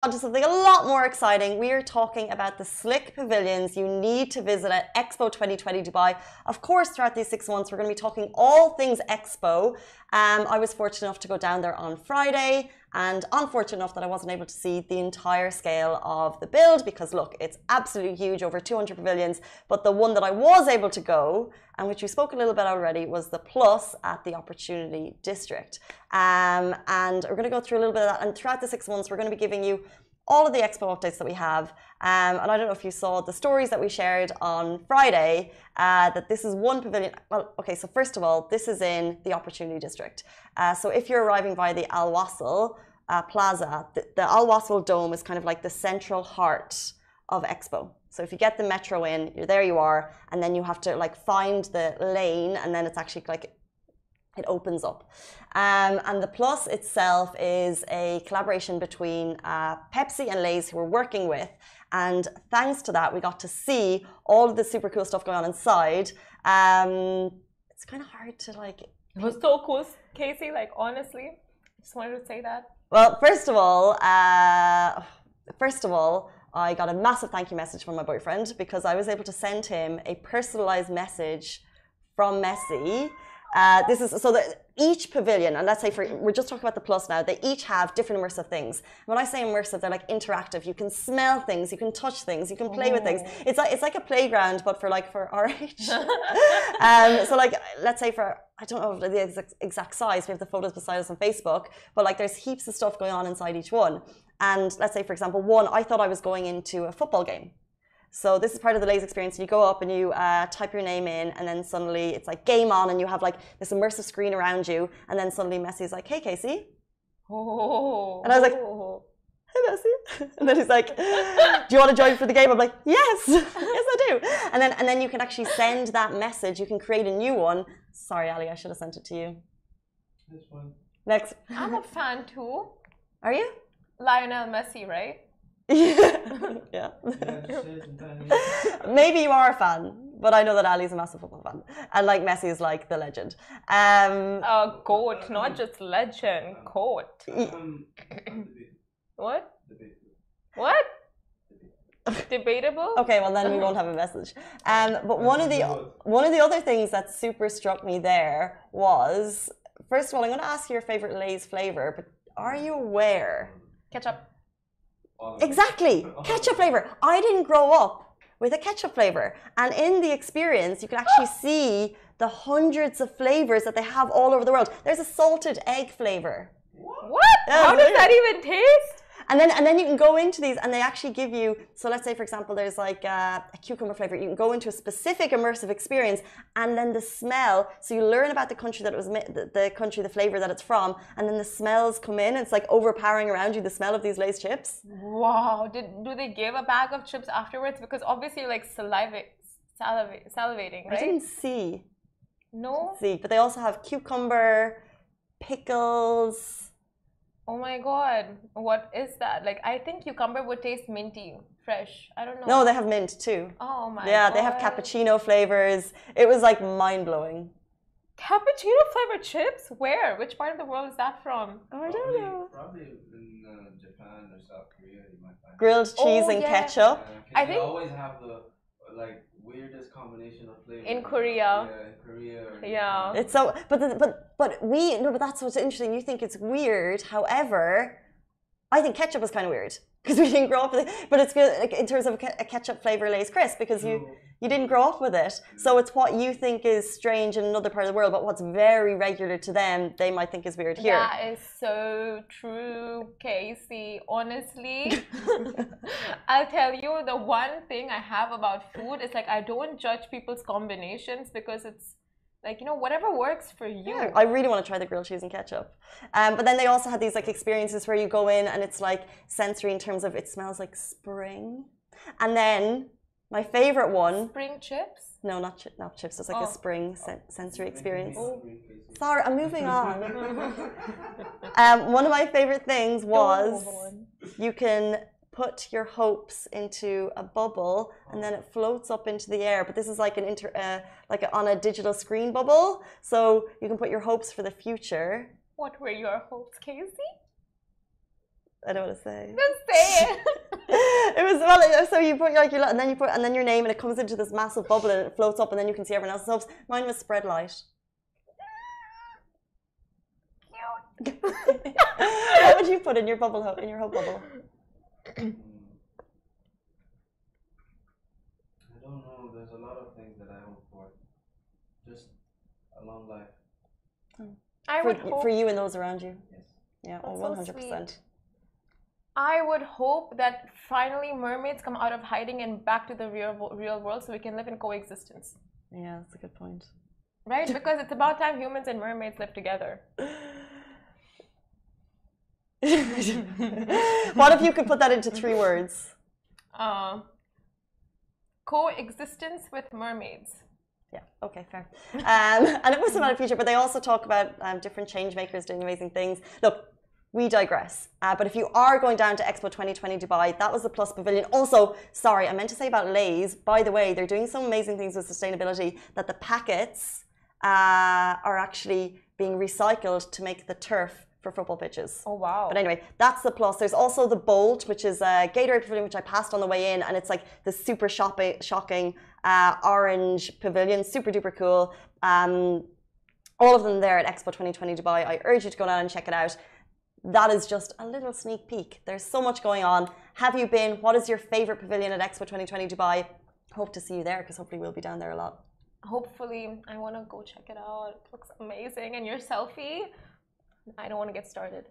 On to something a lot more exciting. We are talking about the slick pavilions you need to visit at Expo 2020 Dubai. Of course, throughout these 6 months, we're going to be talking all things Expo. I was fortunate enough to go down there on Friday, and unfortunate enough that I wasn't able to see the entire scale of the build because, look, it's absolutely huge, over 200 pavilions. But the one that I was able to go, and which we spoke a little bit already, was the Plus at the Opportunity District. And we're going to go through a little bit of that. And throughout the 6 months, we're going to be giving you all of the Expo updates that we have. And I don't know if you saw the stories that we shared on Friday, that this is one pavilion. Well, okay, so first of all, this is in the Opportunity District. So if you're arriving via the Al Wasl Plaza, the Al Wasl Dome is kind of like the central heart of Expo. So if you get the metro in, there you are, and then you have to like find the lane, and then it's actually like it opens up. And the Plus itself is a collaboration between Pepsi and Lay's, who we're working with. And thanks to that, we got to see all of the super cool stuff going on inside. It's kind of hard to like... It was so cool, Casey, like honestly. I just wanted to say that. Well, first of all, I got a massive thank you message from my boyfriend because I was able to send him a personalized message from Messi. This is so that each pavilion, and let's say we're just talking about the Plus now, they each have different immersive things. When I say immersive, they're like interactive. You can smell things, you can touch things, you can play with things. It's like a playground, but for our age. So like, let's say I don't know the exact size. We have the photos beside us on Facebook, but like there's heaps of stuff going on inside each one. And let's say, for example, one, I thought I was going into a football game. So this is part of the Lay's experience. You go up and you type your name in, and then suddenly it's like game on, and you have like this immersive screen around you, and then suddenly Messi's like, "Hey, Casey." Oh. And I was like, "Hey, Messi." And then he's like, "Do you want to join for the game?" I'm like, "Yes, yes, I do." And then you can actually send that message. You can create a new one. Sorry, Ali, I should have sent it to you. This one. Next. I'm a fan too. Are you? Lionel Messi, right? Yeah. Maybe you are a fan, but I know that Ali's a massive football fan, and like Messi is like the legend. GOAT, not just legend, GOAT. What? What? Debatable? Okay, well then we won't have a message. But one of the other things that super struck me there was, first of all, I'm going to ask you your favorite Lay's flavor, but are you aware? Ketchup. Exactly, ketchup flavor. I didn't grow up with a ketchup flavor, and in the experience, you can actually see the hundreds of flavors that they have all over the world. There's a salted egg flavor. What? How does that even taste? And then you can go into these, and they actually give you, so let's say, for example, there's like a cucumber flavor. You can go into a specific immersive experience, and then the smell, so you learn about the country that it was, the flavor that it's from, and then the smells come in. It's like overpowering around you, the smell of these Lay's chips. Wow. Do they give a bag of chips afterwards? Because obviously you're like salivating, right? I didn't see. No? See, but they also have cucumber, pickles. Oh my god, what is that? Like, I think cucumber would taste minty, fresh. I don't know. No, they have mint too. Oh my god. Yeah, they have cappuccino flavors. It was like mind-blowing. Cappuccino flavored chips? Where? Which part of the world is that from? Oh, I don't know. Probably in Japan or South Korea, you might find Grilled cheese and ketchup. I they think always have the like weirdest combination of flavors. in Korea. Yeah, in Korea. Yeah. It's so, but that's what's interesting. You think it's weird. However, I think ketchup is kind of weird because we didn't grow up with it. But it's good like, in terms of a ketchup flavor Lay's crisp because you didn't grow up with it. So it's what you think is strange in another part of the world, but what's very regular to them, they might think is weird here. That is so true, Casey. Honestly, I'll tell you the one thing I have about food is like I don't judge people's combinations because it's like, you know, whatever works for you. Yeah, I really want to try the grilled cheese and ketchup. But then they also had these like experiences where you go in and it's like sensory in terms of it smells like spring. And then my favorite one. Spring chips? No, not chips. It's like a spring sensory experience. Oh. Sorry, I'm moving on. One of my favorite things was you can put your hopes into a bubble and then it floats up into the air. But this is like on a digital screen bubble. So you can put your hopes for the future. What were your hopes, Casey? I don't want to say. Just say it. It was well. So you put like your and then your name, and it comes into this massive bubble, and it floats up, and then you can see everyone else's hopes. Mine was spread light. Cute. What would you put in your bubble in your hope bubble? I don't know. There's a lot of things that I hope for. Just a long life. I would hope for you and those around you. Yes. Yeah, That's well, so 100%. I would hope that finally mermaids come out of hiding and back to the real world so we can live in coexistence. Yeah, that's a good point. Right? Because it's about time humans and mermaids live together. What if you could put that into 3 words? Coexistence with mermaids. Yeah, okay, fair. And it was about a future, but they also talk about different change makers doing amazing things. Look, we digress. But if you are going down to Expo 2020 Dubai, that was the Plus Pavilion. Also, sorry, I meant to say about Lay's. By the way, they're doing some amazing things with sustainability, that the packets are actually being recycled to make the turf for football pitches. Oh, wow. But anyway, that's the plus. There's also the Bolt, which is a Gatorade pavilion, which I passed on the way in, and it's like the super shocking orange pavilion, super duper cool. All of them there at Expo 2020 Dubai. I urge you to go down and check it out. That is just a little sneak peek. There's so much going on. Have you been? What is your favorite pavilion at Expo 2020 Dubai? Hope to see you there, because hopefully we'll be down there a lot. Hopefully. I want to go check it out. It looks amazing. And your selfie? I don't want to get started.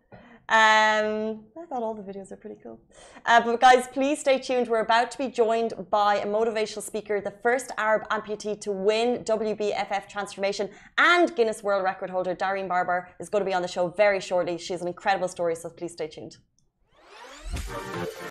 I thought all the videos are pretty cool. But guys, please stay tuned. We're about to be joined by a motivational speaker, the first Arab amputee to win WBFF transformation and Guinness World Record holder. Dareen Barber is going to be on the show very shortly. She has an incredible story, so please stay tuned.